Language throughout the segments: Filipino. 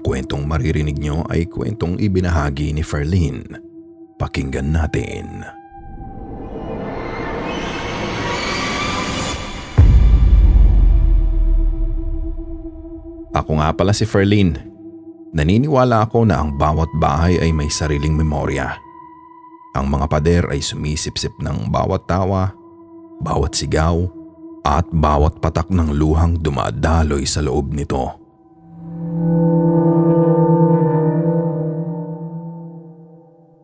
kwentong maririnig nyo ay kwentong ibinahagi ni Ferlyn. Pakinggan natin. Ako nga pala si Ferlyn. Naniniwala ako na ang bawat bahay ay may sariling memorya. Ang mga pader ay sumisipsip ng bawat tawa, bawat sigaw, at bawat patak ng luhang dumadaloy sa loob nito.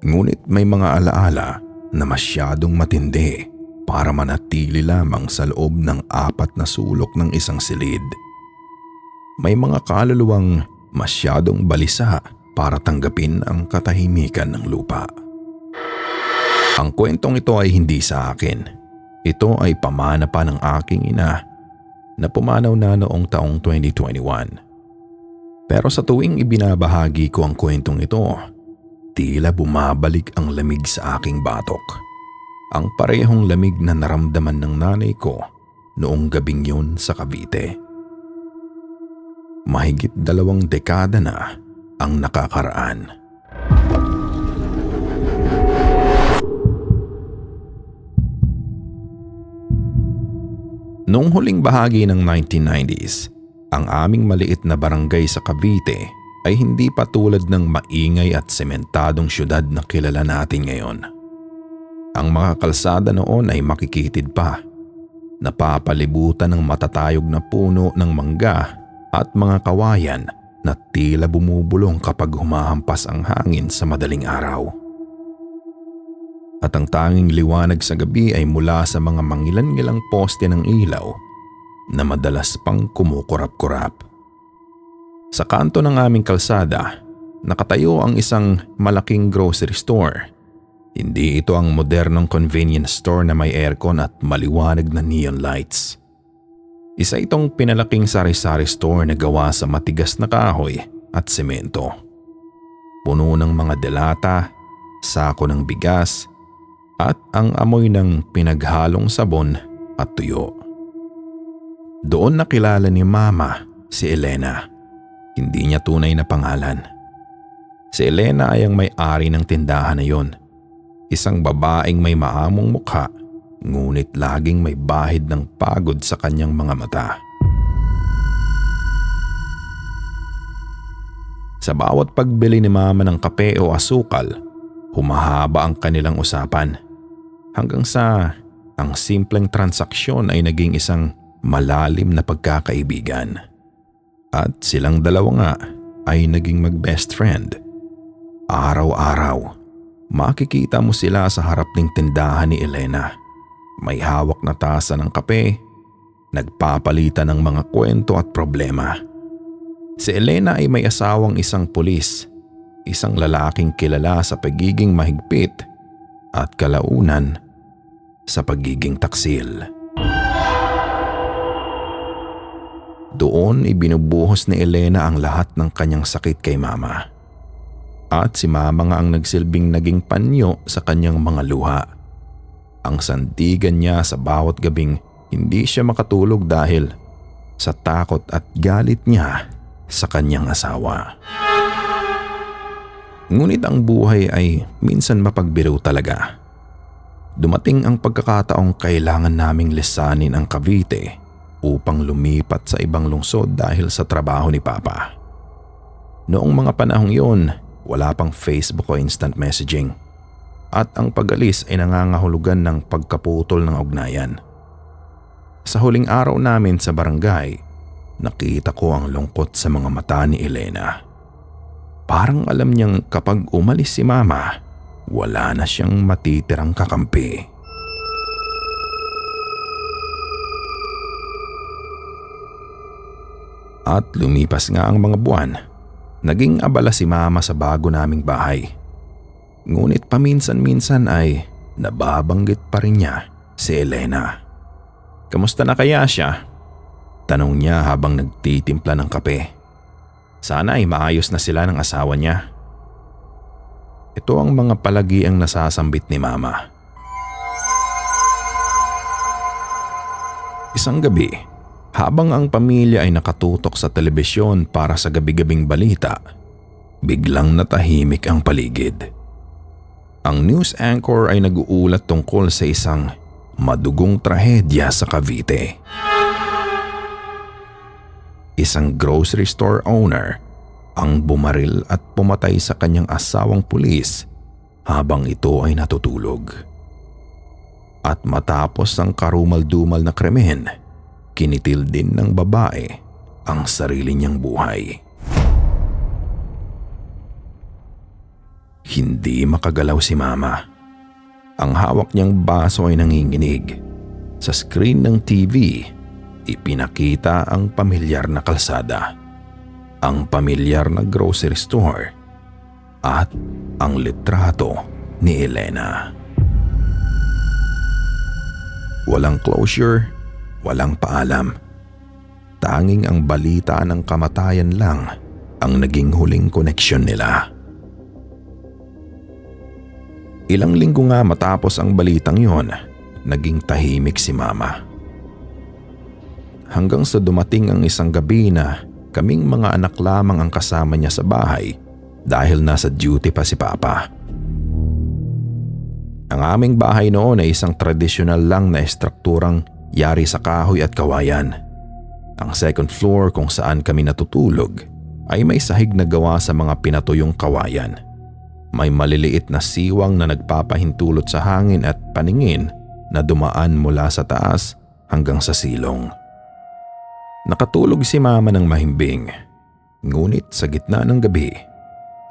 Ngunit may mga alaala na masyadong matindi para manatili lamang sa loob ng 4 na sulok ng isang silid. May mga kaluluwang masyadong balisa para tanggapin ang katahimikan ng lupa. Ang kwentong ito ay hindi sa akin. Ito ay pamana pa ng aking ina na pumanaw na noong taong 2021. Pero sa tuwing ibinabahagi ko ang kwentong ito, tila bumabalik ang lamig sa aking batok. Ang parehong lamig na naramdaman ng nanay ko noong gabing yun sa Cavite. Mahigit 2 dekada na ang nakakaraan. Noong huling bahagi ng 1990s, ang aming maliit na barangay sa Cavite ay hindi pa tulad ng maingay at sementadong syudad na kilala natin ngayon. Ang mga kalsada noon ay makikitid pa, napapalibutan ng matatayog na puno ng mangga at mga kawayan na tila bumubulong kapag humahampas ang hangin sa madaling araw. At ang tanging liwanag sa gabi ay mula sa mga mangilan-ngilang poste ng ilaw na madalas pang kumukurap-kurap. Sa kanto ng aming kalsada, nakatayo ang isang malaking grocery store. Hindi ito ang modernong convenience store na may aircon at maliwanag na neon lights. Isa itong pinalaking sari-sari store na gawa sa matigas na kahoy at semento. Puno ng mga delata, sako ng bigas, at ang amoy ng pinaghalong sabon at tuyo. Doon nakilala ni Mama si Elena. Hindi niya tunay na pangalan. Si Elena ay ang may-ari ng tindahan na yon. Isang babaeng may maamong mukha, ngunit laging may bahid ng pagod sa kanyang mga mata. Sa bawat pagbili ni Mama ng kape o asukal, humahaba ang kanilang usapan. Hanggang sa ang simpleng transaksyon ay naging isang malalim na pagkakaibigan. At silang dalawa nga ay naging mag-best friend. Araw-araw, makikita mo sila sa harap ng tindahan ni Elena. May hawak na tasa ng kape, nagpapalitan ng mga kwento at problema. Si Elena ay may asawang isang pulis, isang lalaking kilala sa pagiging mahigpit at kalaunan sa pagiging taksil. Doon ibinubuhos ni Elena ang lahat ng kanyang sakit kay Mama. At si Mama nga ang nagsilbing naging panyo sa kanyang mga luha. Ang sandigan niya sa bawat gabing hindi siya makatulog dahil sa takot at galit niya sa kanyang asawa. Ngunit ang buhay ay minsan mapagbiro talaga. Dumating ang pagkakataong kailangan naming lisanin ang Cavite upang lumipat sa ibang lungsod dahil sa trabaho ni Papa. Noong mga panahong yun, wala pang Facebook o instant messaging. At ang pag-alis ay nangangahulugan ng pagkaputol ng ugnayan. Sa huling araw namin sa barangay, nakita ko ang lungkot sa mga mata ni Elena. Parang alam niyang kapag umalis si Mama, wala na siyang matitirang kakampi. At lumipas nga ang mga buwan, naging abala si Mama sa bago naming bahay. Ngunit paminsan-minsan ay nababanggit pa rin niya si Elena. Kamusta na kaya siya? Tanong niya habang nagtitimpla ng kape. Sana ay maayos na sila ng asawa niya. Ito ang mga palagiang nasasambit ni Mama. Isang gabi, Habang ang pamilya ay nakatutok sa telebisyon para sa gabi-gabing balita, biglang natahimik ang paligid. Ang news anchor ay nag-uulat tungkol sa isang madugong trahedya sa Cavite. Isang grocery store owner ang bumaril at pumatay sa kanyang asawang pulis habang ito ay natutulog. At matapos ang karumal-dumal na krimen, kinitil din ng babae ang sarili niyang buhay. Hindi makagalaw si Mama. Ang hawak niyang baso ay nanginginig. Sa screen ng TV, ipinakita ang pamilyar na kalsada, ang pamilyar na grocery store, at ang litrato ni Elena. Walang closure, walang paalam. Tanging ang balita ng kamatayan lang ang naging huling koneksyon nila. Ilang linggo nga matapos ang balitang yon, naging tahimik si Mama. Hanggang sa dumating ang isang gabi na kaming mga anak lamang ang kasama niya sa bahay dahil nasa duty pa si Papa. Ang aming bahay noon ay isang tradisyonal lang na estrukturang yari sa kahoy at kawayan. Ang second floor kung saan kami natutulog ay may sahig na gawa sa mga pinatuyong kawayan. May maliliit na siwang na nagpapahintulot sa hangin at paningin na dumaan mula sa taas hanggang sa silong. Nakatulog si Mama ng mahimbing, ngunit sa gitna ng gabi,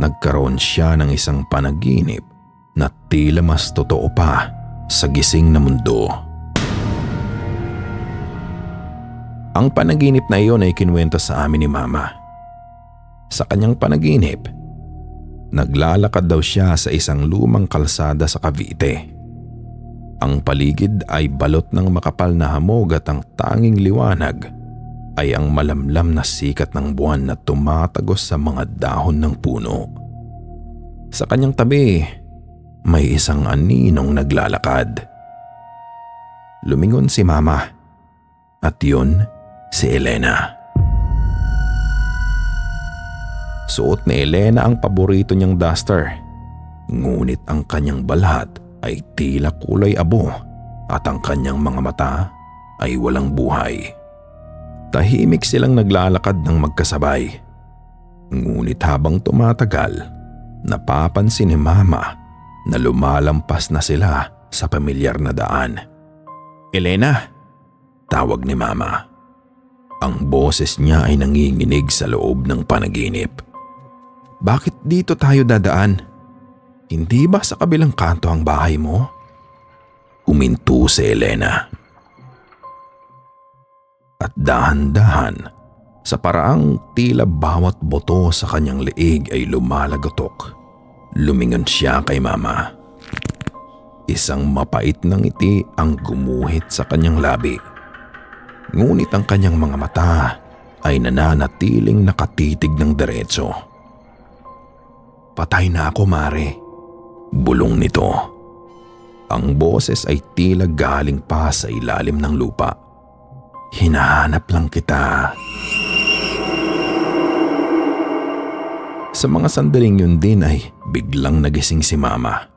nagkaroon siya ng isang panaginip na tila mas totoo pa sa gising na mundo. Ang panaginip na iyon ay kinuwento sa amin ni Mama. Sa kanyang panaginip, naglalakad daw siya sa isang lumang kalsada sa Cavite. Ang paligid ay balot ng makapal na hamog at ang tanging liwanag ay ang malamlam na sikat ng buwan na tumatagos sa mga dahon ng puno. Sa kanyang tabi, may isang aninong naglalakad. Lumingon si Mama at yun si Elena. Suot ni Elena ang paborito niyang duster, ngunit ang kanyang balat ay tila kulay abo at ang kanyang mga mata ay walang buhay. Tahimik silang naglalakad ng magkasabay. Ngunit habang tumatagal, napapansin ni Mama na lumalampas na sila sa pamilyar na daan. "Elena!" tawag ni Mama. Ang boses niya ay nanginginig sa loob ng panaginip. "Bakit dito tayo dadaan? Hindi ba sa kabilang kanto ang bahay mo?" Huminto si Elena. At dahan-dahan, sa paraang tila bawat boto sa kanyang leeg ay lumalagotok, lumingon siya kay Mama. Isang mapait na ngiti ang gumuhit sa kanyang labi. Ngunit ang kanyang mga mata ay nananatiling nakatitig ng diretso. "Patay na ako, Mare," bulong nito. Ang boses ay tila galing pa sa ilalim ng lupa. "Hinahanap lang kita." Sa mga sandaling yun din ay biglang nagising si Mama.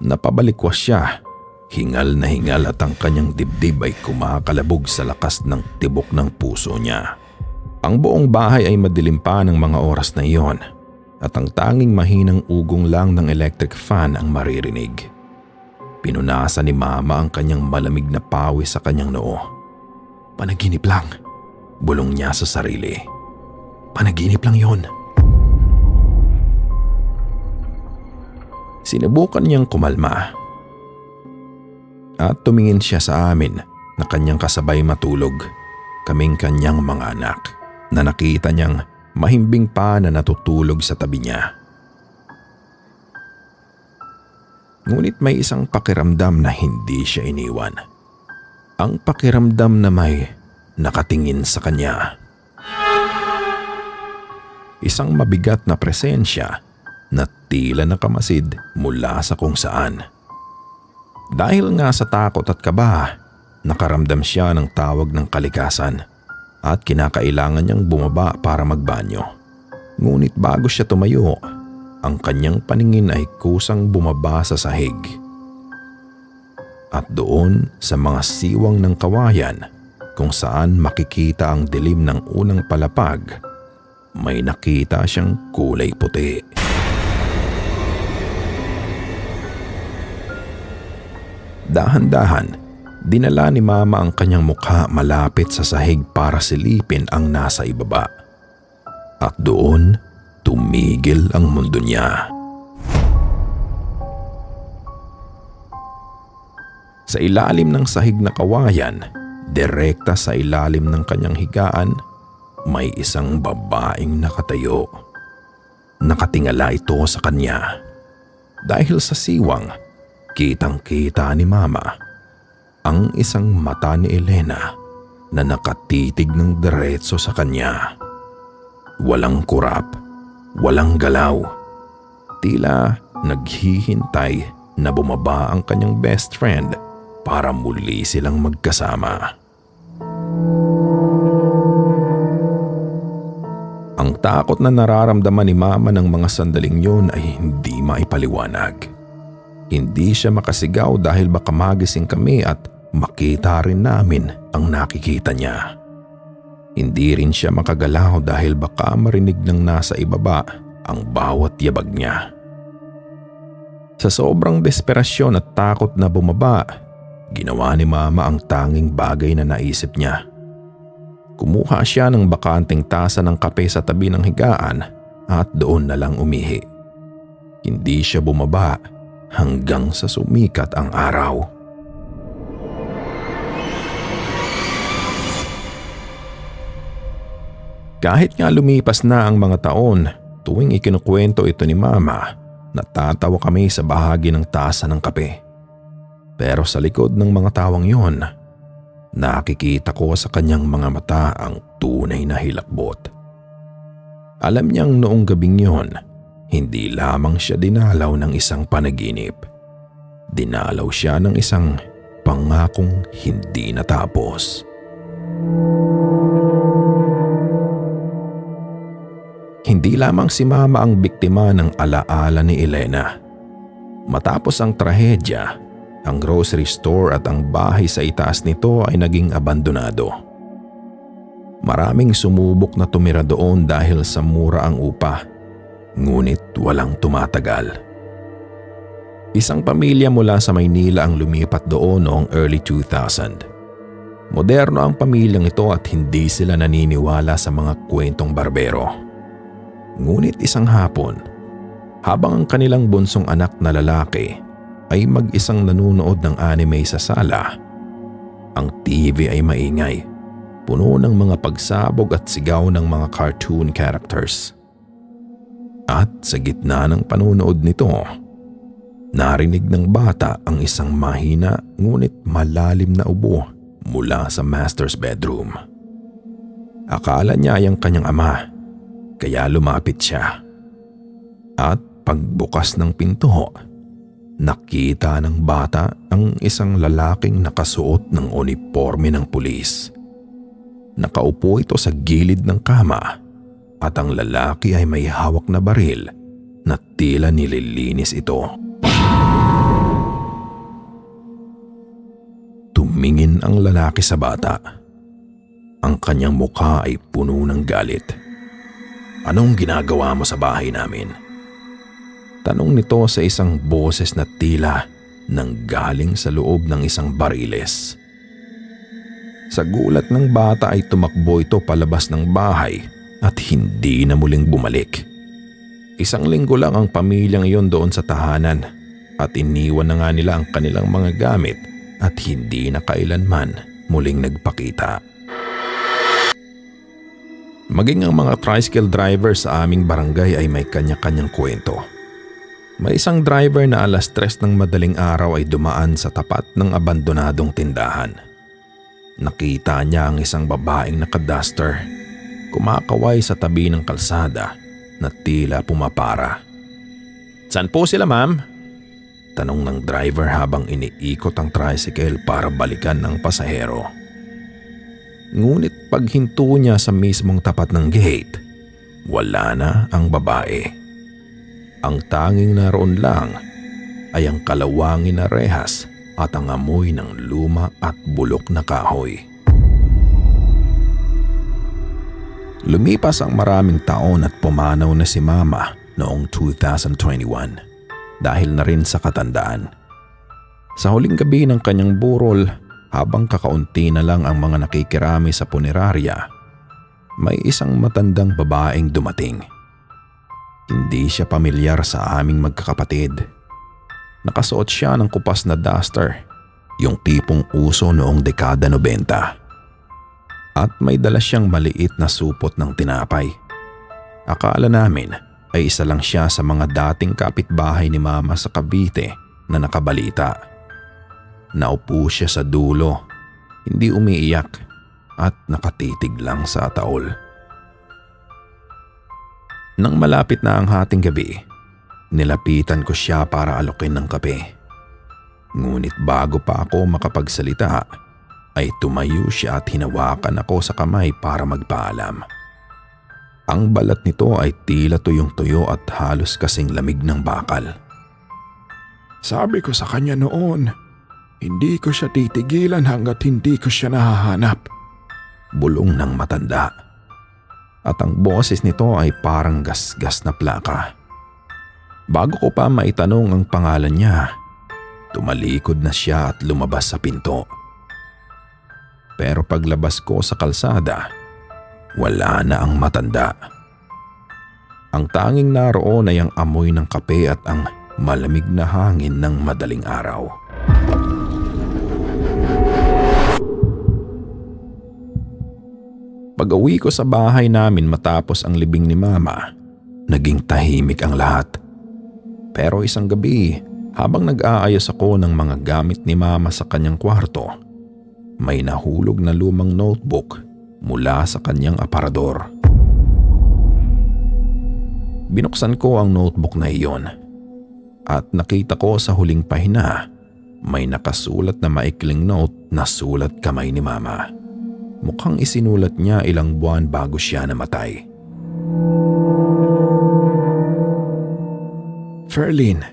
Napabalikwas siya, hingal na hingal at ang kanyang dibdib ay kumakalabog sa lakas ng tibok ng puso niya. Ang buong bahay ay madilim pa ng mga oras na iyon at ang tanging mahinang ugong lang ng electric fan ang maririnig. Pinunasan ni Mama ang kanyang malamig na pawis sa kanyang noo. "Panaginip lang," bulong niya sa sarili. "Panaginip lang yon." Sinubukan niyang kumalma at tumingin siya sa amin na kanyang kasabay matulog, kaming kanyang mga anak, na nakita niyang mahimbing pa na natutulog sa tabi niya. Ngunit may isang pakiramdam na hindi siya iniwan. Ang pakiramdam na may nakatingin sa kanya. Isang mabigat na presensya na tila nakamasid mula sa kung saan. Dahil nga sa takot at kaba, nakaramdam siya ng tawag ng kalikasan, at kinakailangan niyang bumaba para magbanyo. Ngunit bago siya tumayo, ang kanyang paningin ay kusang bumaba sa sahig. At doon sa mga siwang ng kawayan kung saan makikita ang dilim ng unang palapag, may nakita siyang kulay puti. Dahan-dahan, dinala ni Mama ang kanyang mukha malapit sa sahig para silipin ang nasa ibaba. At doon, tumigil ang mundo niya. Sa ilalim ng sahig na kawayan, direkta sa ilalim ng kanyang higaan, may isang babaeng nakatayo. Nakatingala ito sa kanya. Dahil sa siwang, kitang-kita ni Mama ang isang mata ni Elena na nakatitig ng diretso sa kanya. Walang kurap, walang galaw. Tila naghihintay na bumaba ang kanyang best friend para muli silang magkasama. Ang takot na nararamdaman ni Mama ng mga sandaling yun ay hindi maipaliwanag. Hindi siya makasigaw dahil baka magising kami at makita rin namin ang nakikita niya. Hindi rin siya makagalaw dahil baka marinig ng nasa ibaba ang bawat yabag niya. Sa sobrang desperasyon at takot na bumaba, ginawa ni Mama ang tanging bagay na naisip niya. Kumuha siya ng bakanteng tasa ng kape sa tabi ng higaan at doon na lang umihi. Hindi siya bumaba hanggang sa sumikat ang araw. Kahit nga lumipas na ang mga taon, tuwing ikinukwento ito ni Mama, natatawa kami sa bahagi ng tasa ng kape. Pero sa likod ng mga tawang yon, nakikita ko sa kanyang mga mata ang tunay na hilakbot. Alam niyang noong gabing yon, hindi lamang siya dinalaw ng isang panaginip. Dinalaw siya ng isang pangakong hindi natapos. Hindi lamang si Mama ang biktima ng alaala ni Elena. Matapos ang trahedya, ang grocery store at ang bahay sa itaas nito ay naging abandonado. Maraming sumubok na tumira doon dahil sa mura ang upa, ngunit walang tumatagal. Isang pamilya mula sa Maynila ang lumipat doon noong early 2000. Moderno ang pamilyang ito at hindi sila naniniwala sa mga kwentong barbero. Ngunit isang hapon, habang ang kanilang bunsong anak na lalaki ay mag-isang nanunood ng anime sa sala, ang TV ay maingay, puno ng mga pagsabog at sigaw ng mga cartoon characters. At sa gitna ng panunood nito, narinig ng bata ang isang mahina ngunit malalim na ubo mula sa master's bedroom. Akala niya ay ang kanyang ama, kaya lumapit siya. At pagbukas ng pinto, nakita ng bata ang isang lalaking nakasuot ng uniforme ng pulis. Nakaupo ito sa gilid ng kama at ang lalaki ay may hawak na baril na tila nililinis ito. Tumingin ang lalaki sa bata. Ang kanyang mukha ay puno ng galit. "Anong ginagawa mo sa bahay namin?" Tanong nito sa isang boses na tila nanggaling sa loob ng isang bariles. Sa gulat ng bata ay tumakbo ito palabas ng bahay at hindi na muling bumalik. Isang linggo lang ang pamilyang iyon doon sa tahanan at iniwan na nga nila ang kanilang mga gamit at hindi na kailanman muling nagpakita. Maging ang mga tricycle driver sa aming barangay ay may kanya-kanyang kwento. May isang driver na 3:00 ng madaling araw ay dumaan sa tapat ng abandonadong tindahan. Nakita niya ang isang babaeng nakaduster, kumakaway sa tabi ng kalsada na tila pumapara. "Saan po sila, ma'am?" tanong ng driver habang iniikot ang tricycle para balikan ng pasahero. Ngunit paghinto niya sa mismong tapat ng gate, wala na ang babae. Ang tanging naroon lang ay ang kalawangin na rehas at ang amoy ng luma at bulok na kahoy. Lumipas ang maraming taon at pumanaw na si Mama noong 2021 dahil na rin sa katandaan. Sa huling gabi ng kanyang burol, habang kakaunti na lang ang mga nakikirami sa punerarya, may isang matandang babaeng dumating. Hindi siya pamilyar sa aming magkakapatid. Nakasuot siya ng kupas na duster, yung tipong uso noong dekada 90. At may dala siyang maliit na supot ng tinapay. Akala namin ay isa lang siya sa mga dating kapitbahay ni Mama sa Cavite na nakabalita. Naupo siya sa dulo, hindi umiiyak at nakatitig lang sa taol. Nang malapit na ang hating gabi, nilapitan ko siya para alokin ng kape. Ngunit bago pa ako makapagsalita, ay tumayo siya at hinawakan ako sa kamay para magpaalam. Ang balat nito ay tila tuyong-tuyo at halos kasing lamig ng bakal. Sabi ko sa kanya noon, hindi ko siya titigilan hanggat hindi ko siya nahahanap. Bulong ng matanda. At ang boses nito ay parang gasgas na plaka. Bago ko pa maitanong ang pangalan niya, tumalikod na siya at lumabas sa pinto. Pero paglabas ko sa kalsada, wala na ang matanda. Ang tanging naroon ay ang amoy ng kape at ang malamig na hangin ng madaling araw. Pag-uwi ko sa bahay namin matapos ang libing ni Mama, naging tahimik ang lahat. Pero isang gabi, habang nag-aayos ako ng mga gamit ni Mama sa kanyang kwarto, may nahulog na lumang notebook mula sa kanyang aparador. Binuksan ko ang notebook na iyon at nakita ko sa huling pahina may nakasulat na maikling note na sulat kamay ni Mama. Mukhang isinulat niya ilang buwan bago siya namatay. Ferlyn,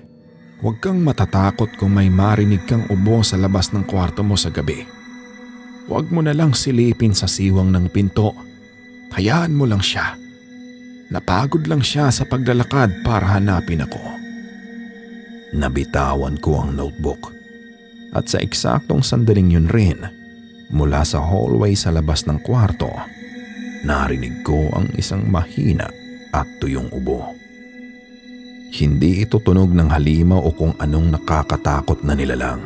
huwag kang matatakot kung may marinig kang ubo sa labas ng kwarto mo sa gabi. Huwag mo na lang silipin sa siwang ng pinto. Hayaan mo lang siya. Napagod lang siya sa paglalakad para hanapin ako. Nabitawan ko ang notebook. At sa eksaktong sandaling yun rin, mula sa hallway sa labas ng kwarto, narinig ko ang isang mahina at tuyong ubo. Hindi ito tunog ng halimaw o kung anong nakakatakot na nilalang.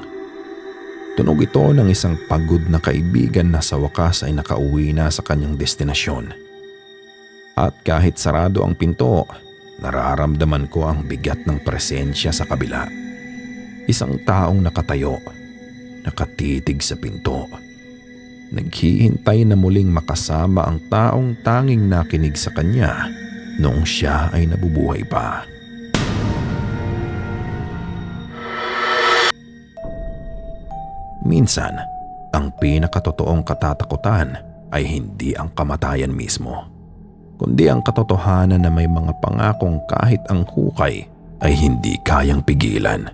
Tunog ito ng isang pagod na kaibigan na sa wakas ay nakauwi na sa kanyang destinasyon. At kahit sarado ang pinto, nararamdaman ko ang bigat ng presensya sa kabila. Isang taong nakatayo, nakatitig sa pinto. Naghihintay na muling makasama ang taong tanging nakinig sa kanya noong siya ay nabubuhay pa. Minsan, ang pinakatotoong katatakutan ay hindi ang kamatayan mismo, kundi ang katotohanan na may mga pangakong kahit ang hukay ay hindi kayang pigilan.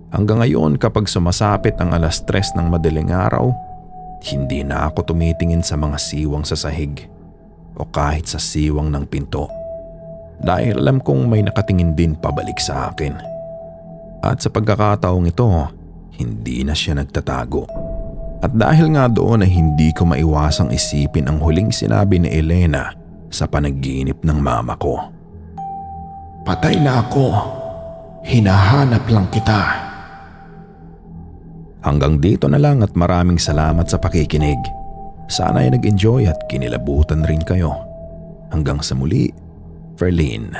Hanggang ngayon kapag sumasapit ang 3:00 ng madaling araw, hindi na ako tumitingin sa mga siwang sa sahig o kahit sa siwang ng pinto dahil alam kong may nakatingin din pabalik sa akin. At sa pagkakataong ito, hindi na siya nagtatago. At dahil nga doon ay hindi ko maiwasang isipin ang huling sinabi ni Elena sa panaginip ng mama ko. Patay na ako. Hinahanap lang kita. Hanggang dito na lang at maraming salamat sa pakikinig. Sana ay nag-enjoy at kinilabutan rin kayo. Hanggang sa muli, Ferlyn.